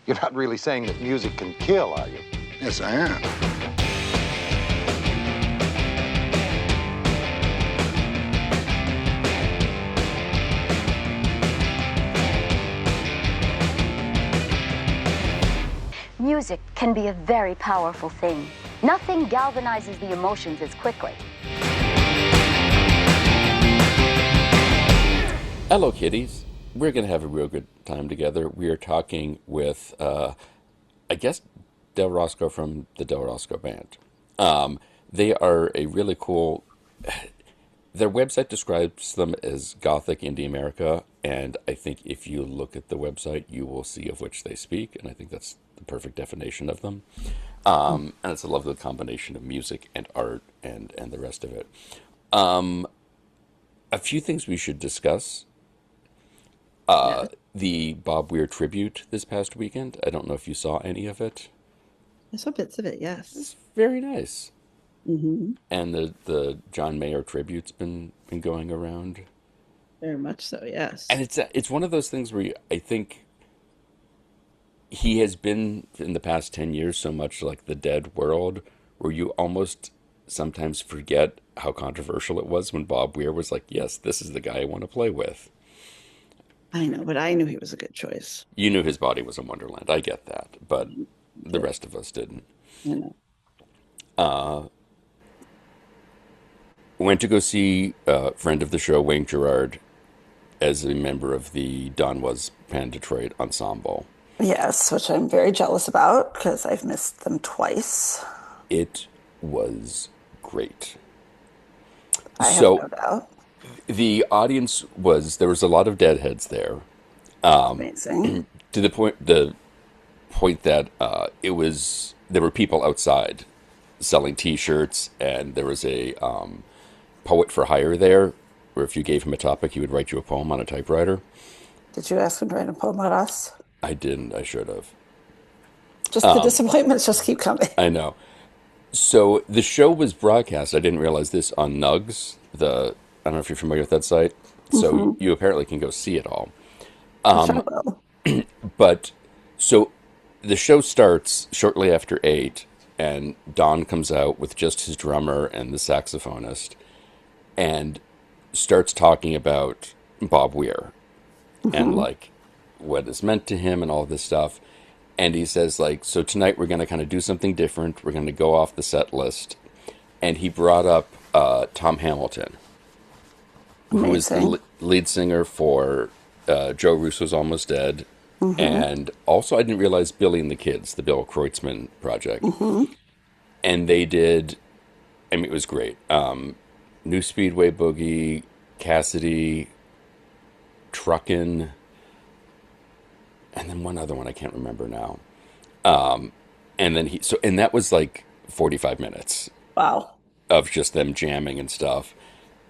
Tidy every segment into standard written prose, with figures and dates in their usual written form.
You're not really saying that music can kill, are you? Yes, I am. Music can be a very powerful thing. Nothing galvanizes the emotions as quickly. Hello, kiddies. We're going to have a real good time together. We are talking with, I guess, Del Roscoe from the Del Roscoe Band. They are a really cool. Their website describes them as Gothic Indie America, and I think if you look at the website, you will see of which they speak, and I think that's the perfect definition of them. And it's a lovely combination of music and art and the rest of it. A few things we should discuss. The Bob Weir tribute this past weekend. I don't know if you saw any of it. I saw bits of it, yes. It's very nice. Mm-hmm. And the John Mayer tribute's been going around. Very much so, yes. And it's one of those things where I think he has been in the past 10 years so much like the Dead World, where you almost sometimes forget how controversial it was when Bob Weir was like, yes, this is the guy I want to play with. I know, but I knew he was a good choice. You knew his body was a wonderland. I get that, but the rest of us didn't. I know. Went to go see a friend of the show, Wayne Gerard, as a member of the Don Was Pan Detroit Ensemble. Yes, which I'm very jealous about because I've missed them twice. It was great. I have So no doubt. the audience there was a lot of deadheads there. Amazing. To the point that there were people outside selling T-shirts, and there was a poet for hire there, where if you gave him a topic, he would write you a poem on a typewriter. Did you ask him to write a poem about us? I didn't. I should have. Just the disappointments just keep coming. I know. So the show was broadcast. I didn't realize this on Nugs. I don't know if you're familiar with that site. So you apparently can go see it all. Sure will. But so the show starts shortly after 8, and Don comes out with just his drummer and the saxophonist, and starts talking about Bob Weir and like what is meant to him and all this stuff. And he says, like, so tonight we're going to kind of do something different. We're going to go off the set list. And he brought up Tom Hamilton, who was the lead singer for Joe Russo's Almost Dead. And also, I didn't realize Billy and the Kids, the Bill Kreutzmann project. And they did, I mean, it was great. New Speedway Boogie, Cassidy, Truckin', and then one other one I can't remember now. And then and that was like 45 minutes. Wow. Of just them jamming and stuff.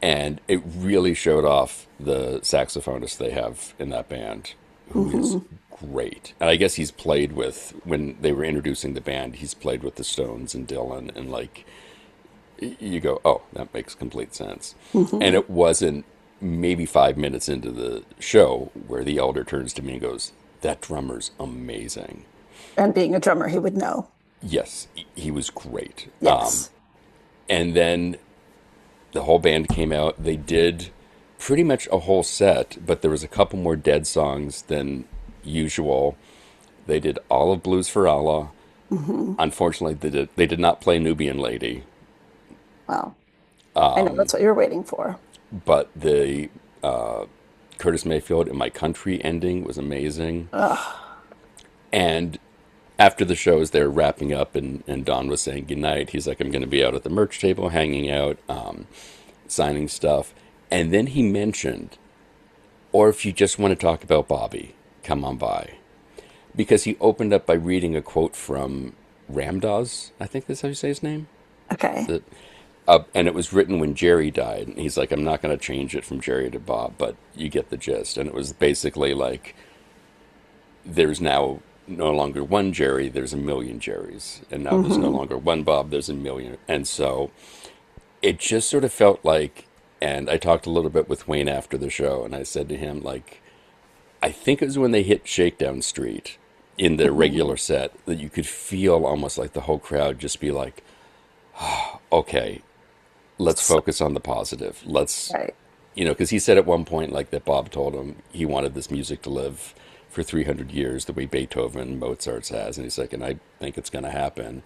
And it really showed off the saxophonist they have in that band, who is great. And I guess he's played with, when they were introducing the band, he's played with the Stones and Dylan, and like, you go, oh, that makes complete sense. And it wasn't maybe 5 minutes into the show where the elder turns to me and goes, that drummer's amazing. And being a drummer, he would know. Yes, he was great. Yes. And then the whole band came out. They did pretty much a whole set, but there was a couple more Dead songs than usual. They did all of Blues for Allah. Unfortunately, they did not play Nubian Lady. Wow. I know that's what you're waiting for. But the Curtis Mayfield in My Country ending was amazing. And after the show, as they're wrapping up and Don was saying goodnight, he's like, I'm going to be out at the merch table, hanging out, signing stuff. And then he mentioned, or if you just want to talk about Bobby, come on by. Because he opened up by reading a quote from Ramdas, I think that's how you say his name. Okay. And it was written when Jerry died. And he's like, I'm not going to change it from Jerry to Bob, but you get the gist. And it was basically like, there's now no longer one Jerry, there's a million Jerrys. And now there's no longer one Bob, there's a million. And so it just sort of felt like, and I talked a little bit with Wayne after the show, and I said to him, like, I think it was when they hit Shakedown Street, in their regular set that you could feel almost like the whole crowd just be like, okay, let's focus on the positive. Let's, Right. because he said at one point, like that Bob told him he wanted this music to live for 300 years the way Beethoven, Mozart's has. And he's like, and I think it's going to happen.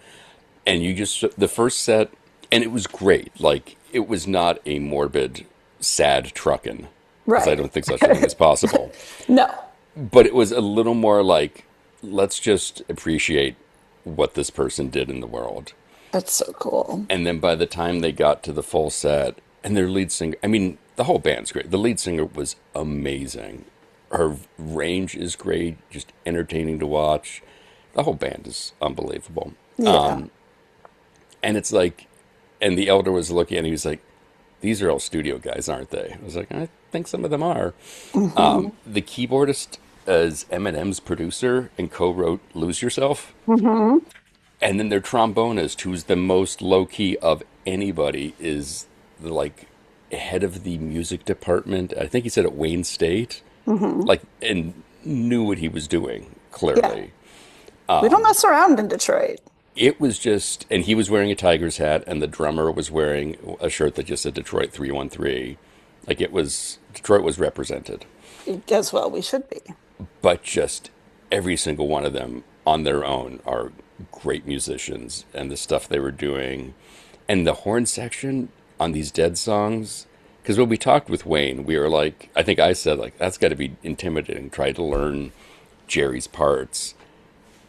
And you just, the first set, and it was great. Like, it was not a morbid, sad truckin', because I Right. don't think such a thing is possible. No. But it was a little more like, let's just appreciate what this person did in the world. That's so cool. And then by the time they got to the full set, and their lead singer, I mean, the whole band's great. The lead singer was amazing. Her range is great, just entertaining to watch. The whole band is unbelievable. Yeah. And it's like, and the elder was looking and he was like, these are all studio guys, aren't they? I was like, I think some of them are. The keyboardist is Eminem's producer and co-wrote Lose Yourself. And then their trombonist, who's the most low-key of anybody, is the, like, head of the music department. I think he said at Wayne State. Like, and knew what he was doing, clearly. We don't mess around in Detroit. It was just, and he was wearing a Tigers hat, and the drummer was wearing a shirt that just said Detroit 313. Like, it was, Detroit was represented. As well, we should be. But just every single one of them on their own are great musicians, and the stuff they were doing. And the horn section on these Dead songs, because when we talked with Wayne, we were like, I think I said, like, that's got to be intimidating, try to learn Jerry's parts.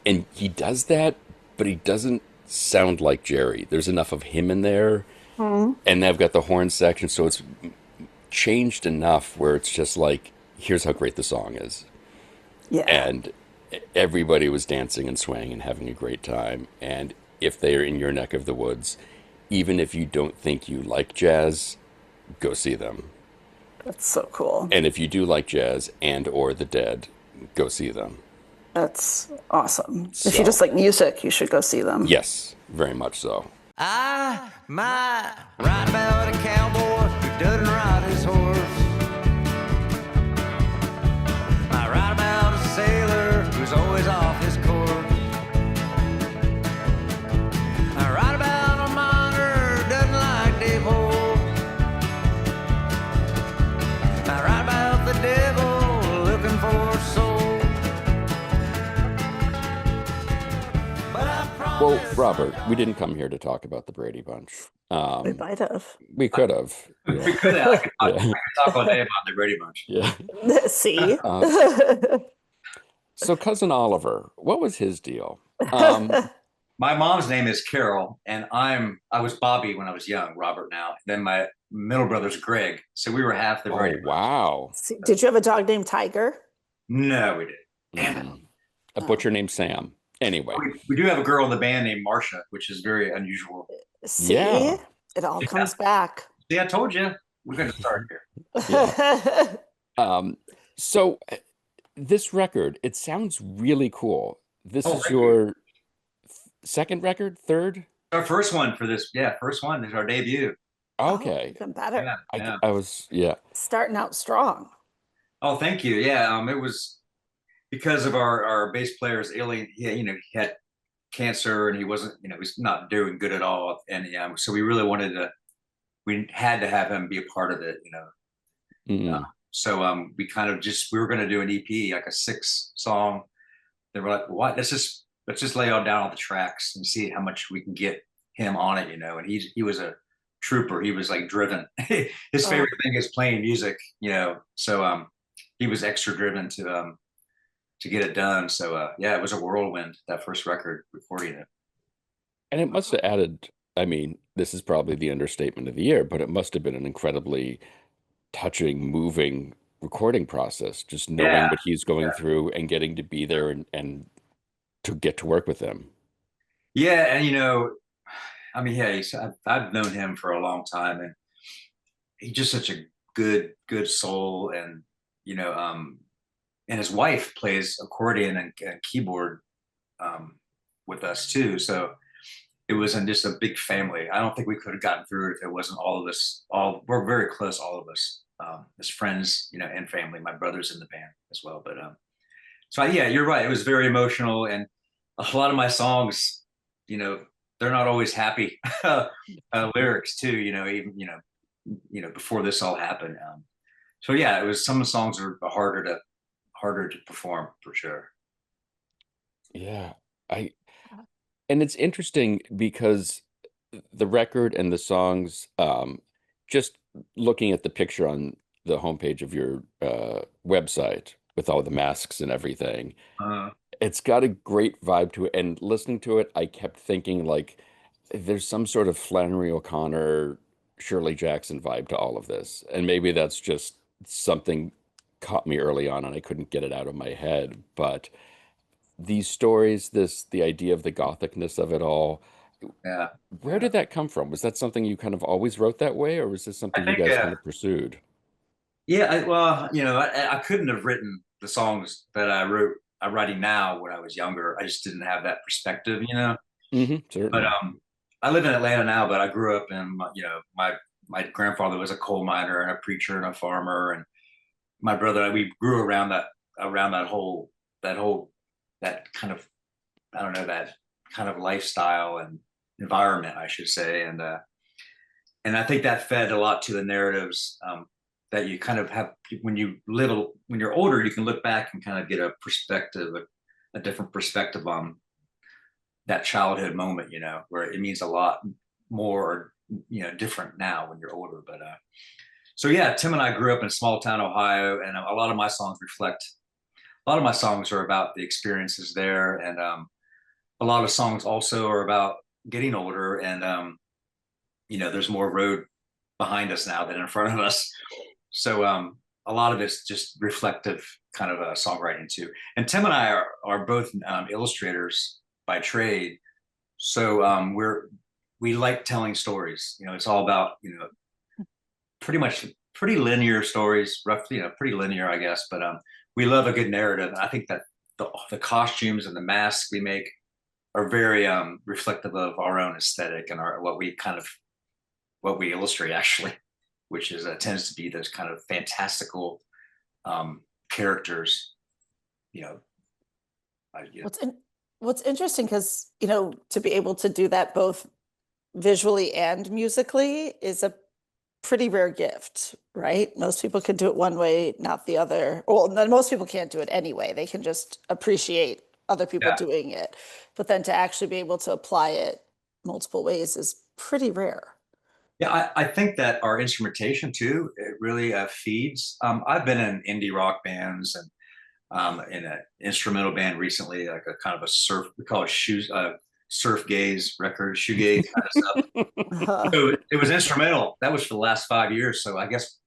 And he does that, but he doesn't sound like Jerry. There's enough of him in there. And I've got the horn section, so it's changed enough where it's just like, here's how great the song is. Yeah. And everybody was dancing and swaying and having a great time. And if they're in your neck of the woods, even if you don't think you like jazz, go see them. That's so cool. And if you do like jazz and or the Dead, go see them. That's awesome. So, If you just like music, you should go see them. yes, very much so. I might ride about a cowboy who doesn't ride his horse. I ride about a sailor who's always off his course. I ride about a miner who doesn't like divorce. I ride about the devil looking for a soul. But I promise. Well, Robert, we didn't come here to talk about the Brady Bunch. We might have. We could have. We could have. I could talk all day about the Brady Bunch. Yeah. See? So, Cousin Oliver, what was his deal? My mom's name is Carol, and I was Bobby when I was young, Robert now. Then my middle brother's Greg. So we were half the Brady Bunch. Wow. Did you have a dog named Tiger? No, we didn't. Damn it. A butcher named Sam. Anyway. We do have a girl in the band named Marcia, which is very unusual. See? Yeah. It all comes back. See, I told you. We're going to start here. So, this record, it sounds really cool. This is thank your second record, third? Our first one for this. Yeah, first one is our debut. Okay. Even better. Yeah, yeah. I was, yeah. Starting out strong. Oh, thank you. Yeah, it was because of our bass player's alien. He had cancer and he wasn't, he's not doing good at all. And so we really we had to have him be a part of it, So we kind of we were going to do an EP, like a 6-song. They were like, what? Let's just lay down all the tracks and see how much we can get him on it, And he was a trooper. He was like driven. His favorite thing is playing music, So he was extra driven to get it done. So it was a whirlwind, that first record, recording it. And it must have added, I mean, this is probably the understatement of the year, but it must have been an incredibly touching, moving recording process, just knowing what he's going through and getting to be there and to get to work with him. Yeah, and I've known him for a long time, and he's just such a good soul, and and his wife plays accordion and keyboard with us too. So it was just a big family. I don't think we could have gotten through it if it wasn't all of us. We're very close, all of us, as friends, and family. My brother's in the band as well, but So yeah, you're right. It was very emotional, and a lot of my songs, you know, they're not always happy lyrics too. Even before this all happened. So yeah, it was some songs are harder to perform for sure. Yeah. I and it's interesting because the record and the songs, just looking at the picture on the homepage of your website with all the masks and everything, Uh, it's got a great vibe to it. And listening to it, I kept thinking like there's some sort of Flannery O'Connor, Shirley Jackson vibe to all of this. And maybe that's just something caught me early on and I couldn't get it out of my head. But these stories, the idea of the gothicness of it all, yeah, where yeah. did that come from? Was that something you kind of always wrote that way, or was this I something you think guys kind of pursued? yeah. Well, I couldn't have written the songs that I'm writing now when I was younger. I just didn't have that perspective. But Certainly. I live in Atlanta now, but I grew up in my grandfather was a coal miner and a preacher and a farmer, and my brother we grew around that whole that kind of I don't know that kind of lifestyle and environment I should say, and I think that fed a lot to the narratives that you kind of have when you're older you can look back and kind of get a different perspective on that childhood moment, where it means a lot more, different now when you're older. But so yeah, Tim and I grew up in small town Ohio, and a lot of my songs are about the experiences there, and a lot of songs also are about getting older, and there's more road behind us now than in front of us. So a lot of it's just reflective kind of songwriting too. And Tim and I are both illustrators by trade, so we like telling stories. It's all about pretty much pretty linear stories, roughly, pretty linear, I guess. But we love a good narrative, and I think that the costumes and the masks we make are very reflective of our own aesthetic and our what we illustrate actually, which is tends to be those kind of fantastical characters. You know, you know. What's in, what's interesting because, to be able to do that both visually and musically is a pretty rare gift, right? Most people can do it one way, not the other. Well, no, most people can't do it anyway. They can just appreciate other people Yeah, doing it. But then to actually be able to apply it multiple ways is pretty rare. yeah. I think that our instrumentation too, it really feeds. I've been in indie rock bands and in an instrumental band recently, like a kind of a surf, we call it surf gaze record, shoegaze kind of stuff. So it was instrumental. That was for the last 5 years. So I guess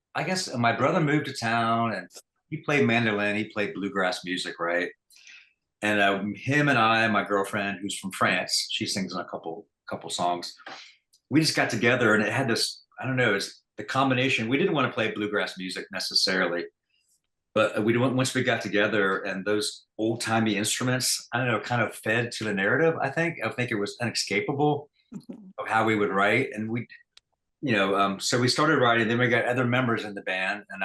my brother moved to town and he played mandolin. He played bluegrass music, right? And him and my girlfriend, who's from France, she sings in a couple songs. We just got together and it had this. I don't know. It's the combination. We didn't want to play bluegrass music necessarily, but once we got together and those old timey instruments, I don't know, kind of fed to the narrative. I think it was inescapable of how we would write, and so we started writing. Then we got other members in the band, and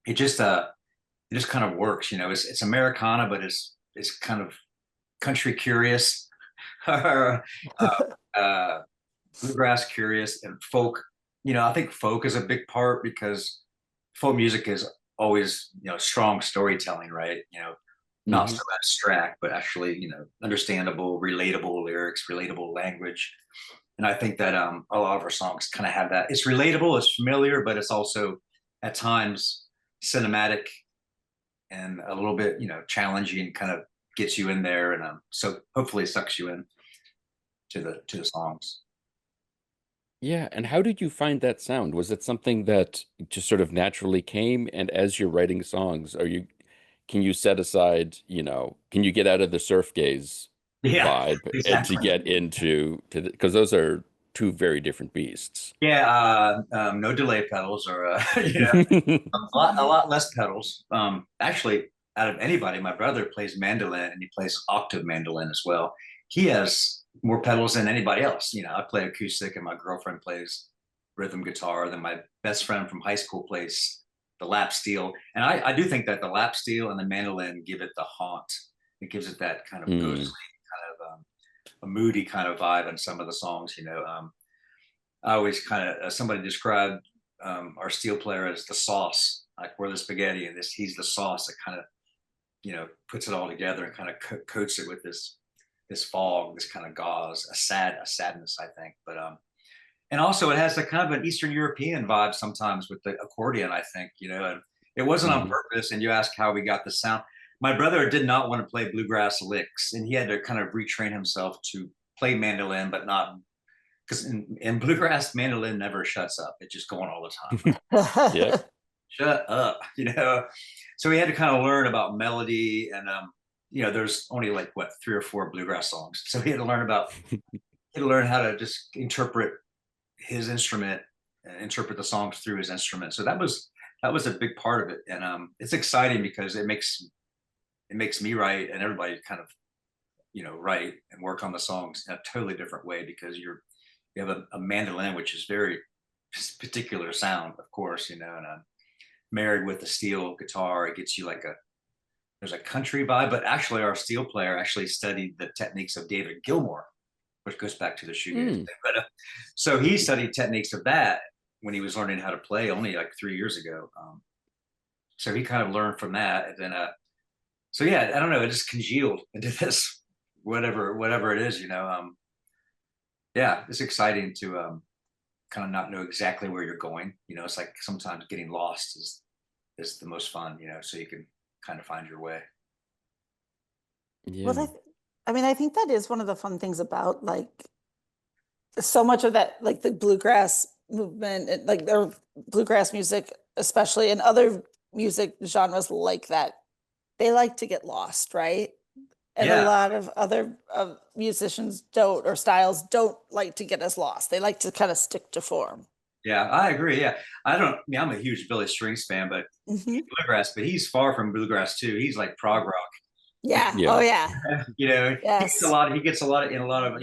it just kind of works. It's Americana, but it's kind of country curious, uh, uh, bluegrass curious, and folk. I think folk is a big part because folk music is always strong storytelling, right? Not Hmm. so abstract, but actually understandable, relatable lyrics, relatable language. And I think that a lot of our songs kind of have that. It's relatable, it's familiar, but it's also at times cinematic and a little bit challenging, kind of gets you in there, and so hopefully it sucks you in to the songs. Yeah, and how did you find that sound? Was it something that just sort of naturally came? And as you're writing songs, can you set aside, can you get out of the surf gaze Yeah, vibe and to exactly. get into because those are two very different beasts. Yeah, no delay pedals, or a lot less pedals. Actually, out of anybody, my brother plays mandolin and he plays octave mandolin as well. He has more pedals than anybody else. I play acoustic and my girlfriend plays rhythm guitar. Then my best friend from high school plays the lap steel. And I do think that the lap steel and the mandolin give it the haunt. It gives it that kind of ghostly, kind of a moody kind of vibe in some of the songs. I always kind of somebody described our steel player as the sauce, like we're the spaghetti, and he's the sauce that kind of puts it all together and kind of coats it with this fog, this kind of gauze, a sadness, I think. But and also it has a kind of an Eastern European vibe sometimes with the accordion, I think, and it wasn't on purpose. And you ask how we got the sound. My brother did not want to play bluegrass licks, and he had to kind of retrain himself to play mandolin, but not because in bluegrass, mandolin never shuts up. It's just going all the time. Yeah. Shut up, So we had to kind of learn about melody, and there's only like 3 or 4 bluegrass songs, so he had to learn how to just interpret his instrument and interpret the songs through his instrument. So that was a big part of it, and it's exciting because it makes me write and everybody kind of write and work on the songs in a totally different way, because you have a mandolin, which is very particular sound, of course, and married with the steel guitar, it gets you there's a country vibe. But actually our steel player actually studied the techniques of David Gilmour, which goes back to the shoegaze thing. But so he studied techniques of that when he was learning how to play only like 3 years ago. So he kind of learned from that, and then so yeah, I don't know, it just congealed into this whatever it is. Yeah, it's exciting to kind of not know exactly where you're going. It's like sometimes getting lost is the most fun, so you can kind of find your way. Yeah. Well, I think that is one of the fun things about like so much of that, like the bluegrass movement, like their bluegrass music, especially, and other music genres like that, they like to get lost, right? And a Yeah. lot of other musicians don't, or styles don't like to get as lost. They like to kind of stick to form. Yeah, I agree. Yeah, I'm a huge Billy Strings fan, but Mhm. bluegrass, but he's far from bluegrass too. He's like prog rock. Yeah. Yeah. Oh, yeah. He gets a Yes. lot. He gets a lot of in a lot of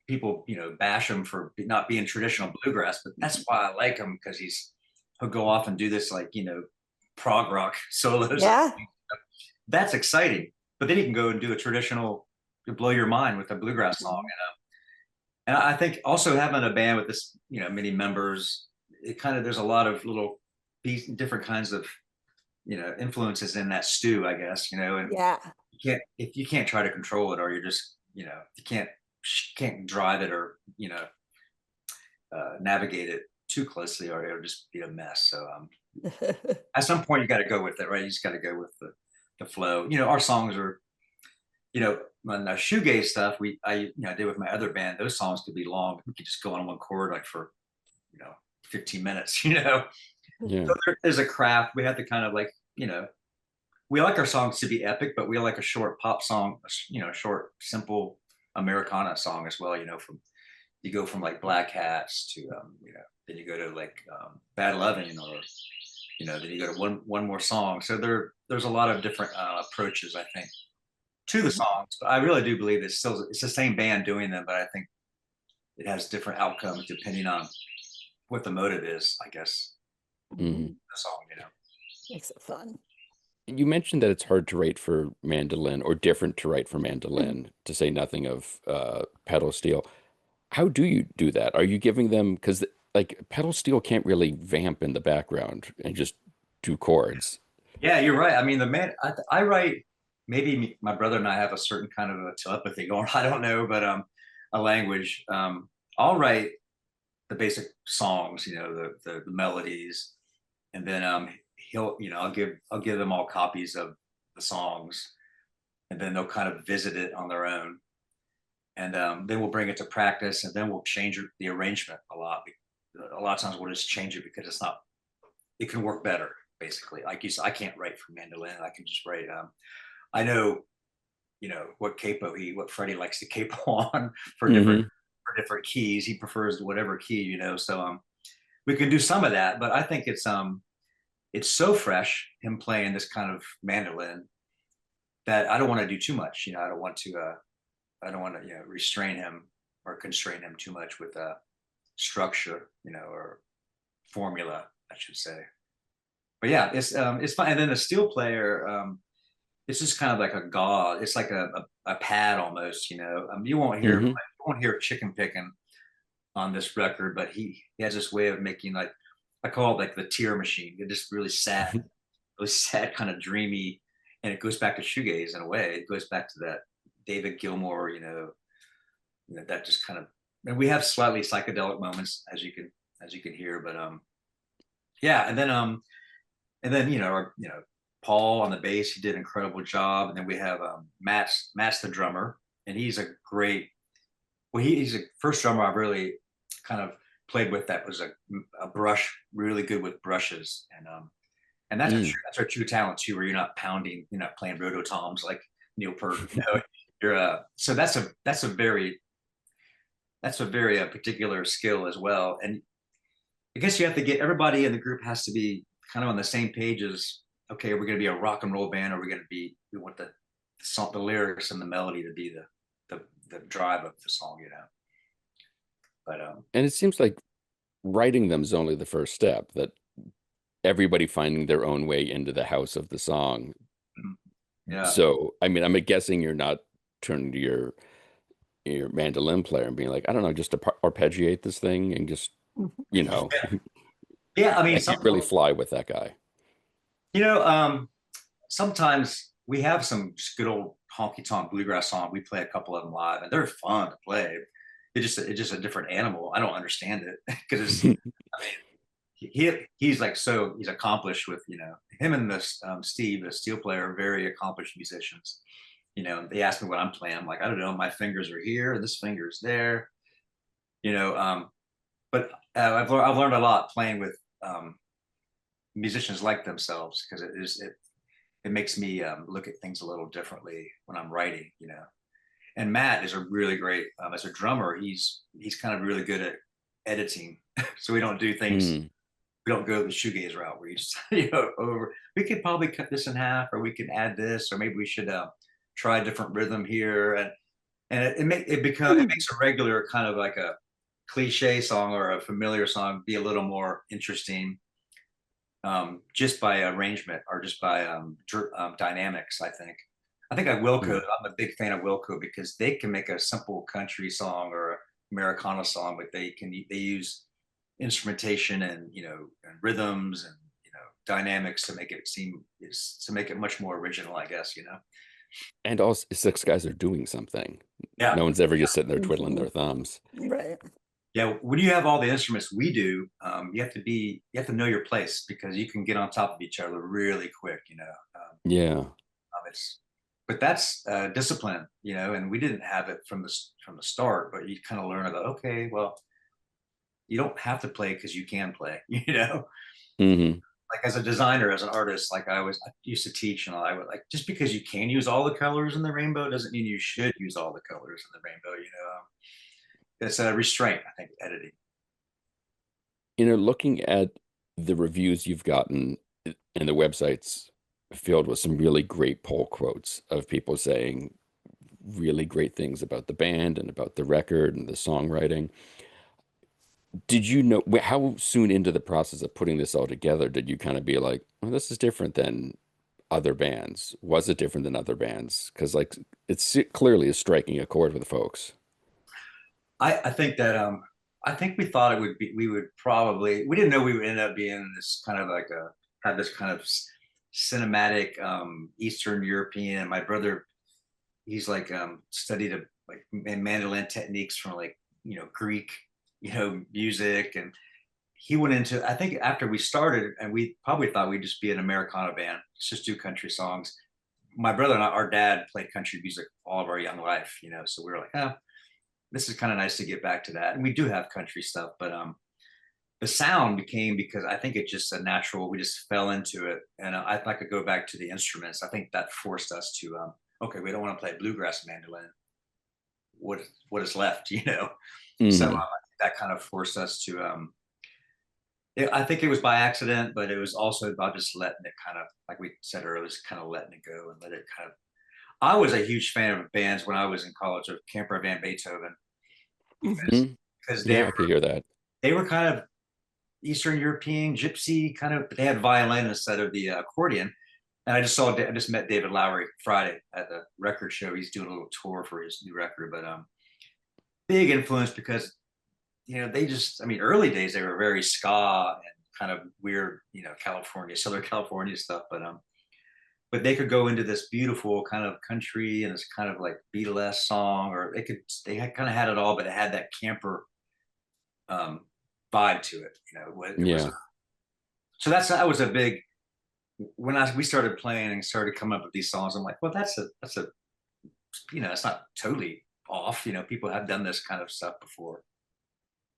people bash him for not being traditional bluegrass, but that's why I like him, because he'll go off and do this like prog rock solos. Yeah. That's exciting. But then he can go and do a traditional, blow your mind with a bluegrass song. And I think also having a band with this, many members, it kind of, there's a lot of little different kinds of, influences in that stew, I guess, and Yeah. if you can't try to control it, or you're just, you can't drive it, or, navigate it too closely, or it'll just be a mess. So at some point you got to go with it, right? You just got to go with the flow. Our songs are, on the shoegaze stuff, I did with my other band, those songs could be long. We could just go on one chord like for, 15 minutes, Yeah. So there's a craft. We have to kind of like, we like our songs to be epic, but we like a short pop song, short, simple Americana song as well. You go from like Black Hats to, then you go to like Bad Lovin', or, then you go to one more song. So there's a lot of different approaches, I think, to the songs. But I really do believe it's the same band doing them, but I think it has different outcomes depending on what the motive is, I guess. Mhm. The song, Makes it fun. You mentioned that it's hard to write for mandolin, or different to write for mandolin, to say nothing of pedal steel. How do you do that? Are you giving them, because like pedal steel can't really vamp in the background and just do chords. Yeah, you're right. I mean, I write, maybe my brother and I have a certain kind of a telepathy going, I don't know, but a language. I'll write the basic songs, the melodies, and then I'll give them all copies of the songs, and then they'll kind of visit it on their own, and then we'll bring it to practice, and then we'll change the arrangement a lot. A lot of times we'll just change it because it can work better. Basically, like you said, I can't write for mandolin. I can just write. I know, what Freddie likes to capo on for different keys. He prefers whatever key, So we can do some of that, but I think it's so fresh, him playing this kind of mandolin, that I don't want to do too much. I don't want to restrain him or constrain him too much with structure, or formula, I should say. but yeah, it's fun. And then the steel player, it's just kind of like a god. It's like a pad almost, you know. Hmm. You won't hear chicken picking on this record, but he has this way of making, like, I call it like the tear machine. It's just really sad, kind of dreamy, and it goes back to shoegaze in a way. It goes back to that David Gilmour, that just kind of. And we have slightly psychedelic moments, as you can hear, but yeah, and then Paul on the bass, he did an incredible job, and then we have Matt's the drummer, and he's a great. Well, he's a first drummer I've really kind of played with that was a brush, really good with brushes, and Mm. that's our true talent too, where you're not playing rototoms like Neil Peart. You're so that's a very particular skill as well, and I guess you have to get everybody in the group has to be kind of on the same page as, okay, we're going to be a rock and roll band, or we want the song, the lyrics and the melody to be the drive of the song, But And it seems like writing them is only the first step, that everybody finding their own way into the house of the song. yeah, So, I mean, I'm guessing you're not turning to your mandolin player and being like, I don't know, just arpeggiate this thing and just, Mhm. you know, yeah. I mean, I can't really fly with that guy. you know, um, sometimes we have some just good old honky tonk bluegrass song. We play a couple of them live, and they're fun to play. It's just a different animal. I don't understand it because it's. I mean, he's like, so he's accomplished with, him and this Steve, the steel player, are very accomplished musicians. They ask me what I'm playing. I'm like, I don't know. My fingers are here, and this finger's there. You know, but I've learned a lot playing with musicians like themselves, because it makes me look at things a little differently when I'm writing. And Matt is a really great as a drummer. He's kind of really good at editing, so we don't do things. Mm. We don't go the shoegaze route where you just over. We could probably cut this in half, or we can add this, or maybe we should try a different rhythm here, and it makes a regular kind of like a cliche song or a familiar song be a little more interesting, just by arrangement or just by dynamics. I think Mm. I'm a big fan of Wilco, because they can make a simple country song or Americana song, but they use instrumentation and and rhythms and dynamics to make it to make it much more original, I guess. And all six guys are doing something. Yeah, No one's ever just sitting there twiddling Mhm. their thumbs. Right. yeah. When you have all the instruments we do, you have to know your place, because you can get on top of each other really quick. Yeah. It's but that's discipline, and we didn't have it from the start, but you kind of learn about, okay, well, you don't have to play because you can play. Hmm. Like as a designer, as an artist, like I used to teach, and I would like, just because you can use all the colors in the rainbow doesn't mean you should use all the colors in the rainbow. It's a restraint, I think, editing. Looking at the reviews you've gotten and the websites filled with some really great pull quotes of people saying really great things about the band and about the record and the songwriting. Did you know how soon into the process of putting this all together did you kind of be like, well, this is different than other bands? Was it different than other bands? Because like clearly is striking a chord with folks. I think that I think we thought it would be we didn't know we would end up being this kind of like a have this kind of cinematic Eastern European. My brother, he's like studied like mandolin techniques from, like, Greek, music, and he went into, I think, after we started, and we probably thought we'd just be an Americana band, let's just do country songs. My brother and our dad played country music all of our young life, so we were like, this is kind of nice to get back to that. And we do have country stuff, but the sound became, because I think it's just a natural, we just fell into it. And I like to go back to the instruments. I think that forced us to, okay, we don't want to play bluegrass mandolin. What what is left, So Hmm. that kind of forced us to. I think it was by accident, but it was also about just letting it kind of, like we said earlier, just kind of letting it go and let it kind of. I was a huge fan of bands when I was in college, of Camper Van Beethoven, Mhm. because Yeah, I could hear that. they were kind of Eastern European gypsy kind of. But they had violin instead of the accordion. And I just met David Lowery Friday at the record show. He's doing a little tour for his new record, but big influence because they just, I mean, early days they were very ska and kind of weird, Southern California stuff, but they could go into this beautiful kind of country and this kind of like Beatles song, or they had kind of had it all, but it had that camper vibe to it, so that was a big, when we started playing and started coming up with these songs, I'm like, well, that's a it's not totally off. People have done this kind of stuff before.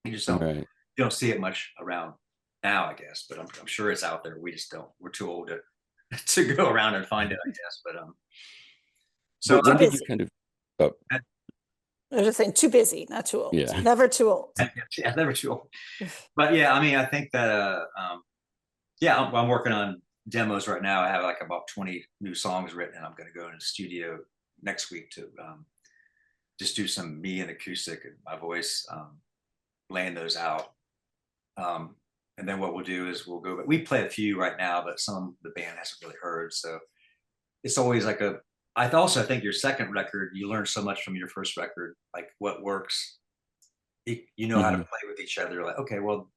You just don't you don't see it much around now, I guess. But I'm sure it's out there. We just don't. We're too old to go around and find it, I guess. But so when did you kind of? Oh. I was just saying, too busy, not too old. Yeah, never too old. Yeah, never too old. But yeah, I mean, I think that I'm working on demos right now. I have like about 20 new songs written, and I'm going to go in the studio next week to just do some me and acoustic and my voice, laying those out. And then what we'll do is we'll go, but we play a few right now, but some the band hasn't really heard. So it's always like I also think your second record, you learn so much from your first record, like what works, how to play with each other. Like, okay, well,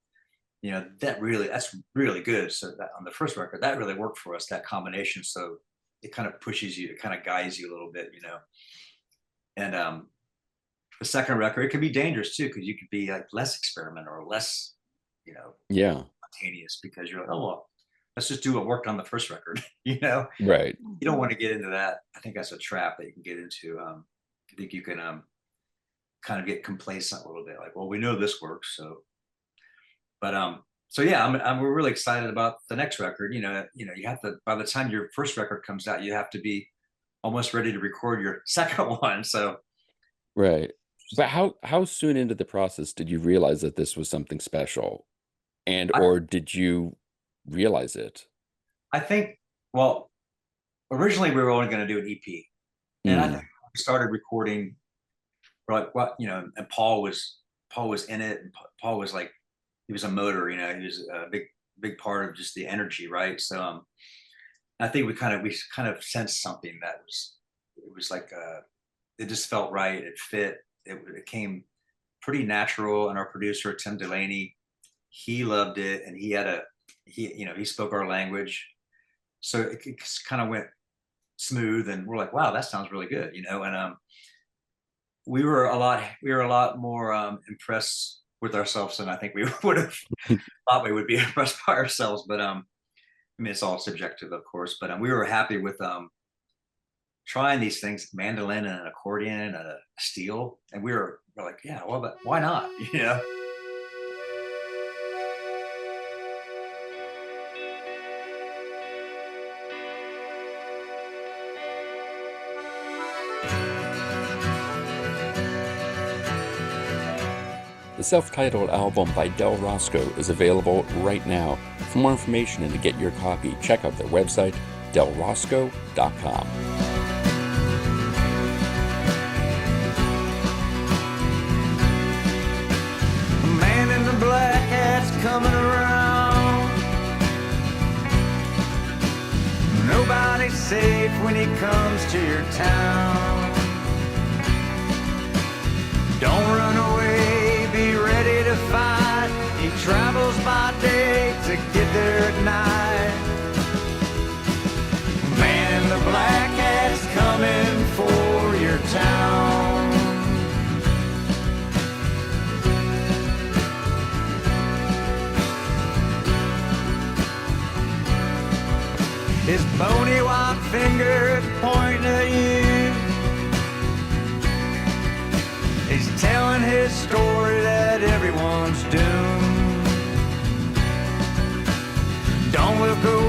that's really good. So that on the first record, that really worked for us, that combination. So it kind of pushes you, it kind of guides you a little bit, and the second record, it can be dangerous too, because you could be like less experimental or less, spontaneous, because you're like, oh, well, let's just do what worked on the first record, Right. You don't want to get into that. I think that's a trap that you can get into. I think you can kind of get complacent a little bit, like, well, we know this works, so. But so yeah, we're really excited about the next record. You have to, by the time your first record comes out, you have to be almost ready to record your second one. So. Right. But how soon into the process did you realize that this was something special, or did you realize it? I think, well, originally we were only going to do an EP, and I think we started recording, like and Paul was in it, and Paul was like, he was a motor, he was a big part of just the energy, right? So I think we kind of sensed something that it was like it just felt right. It fit. It came pretty natural. And our producer Tim Delaney, he loved it, and he spoke our language, so it kind of went smooth. And we're like, wow, that sounds really good, And we were a lot more impressed with ourselves than I think we would have thought we would be impressed by ourselves. But I mean, it's all subjective, of course. But we were happy with trying these things, mandolin and an accordion and a steel, and we're like, yeah, well, but why not? The self-titled album by Del Roscoe is available right now. For more information and to get your copy, check out their website, delroscoe.com. Black hat's coming around. Nobody's safe when he comes to your town. Don't run away, be ready to fight. He travels by day to get there at night. Man in the black hat's coming for your town. His bony white finger pointing at you. He's telling his story that everyone's doomed. Don't look away.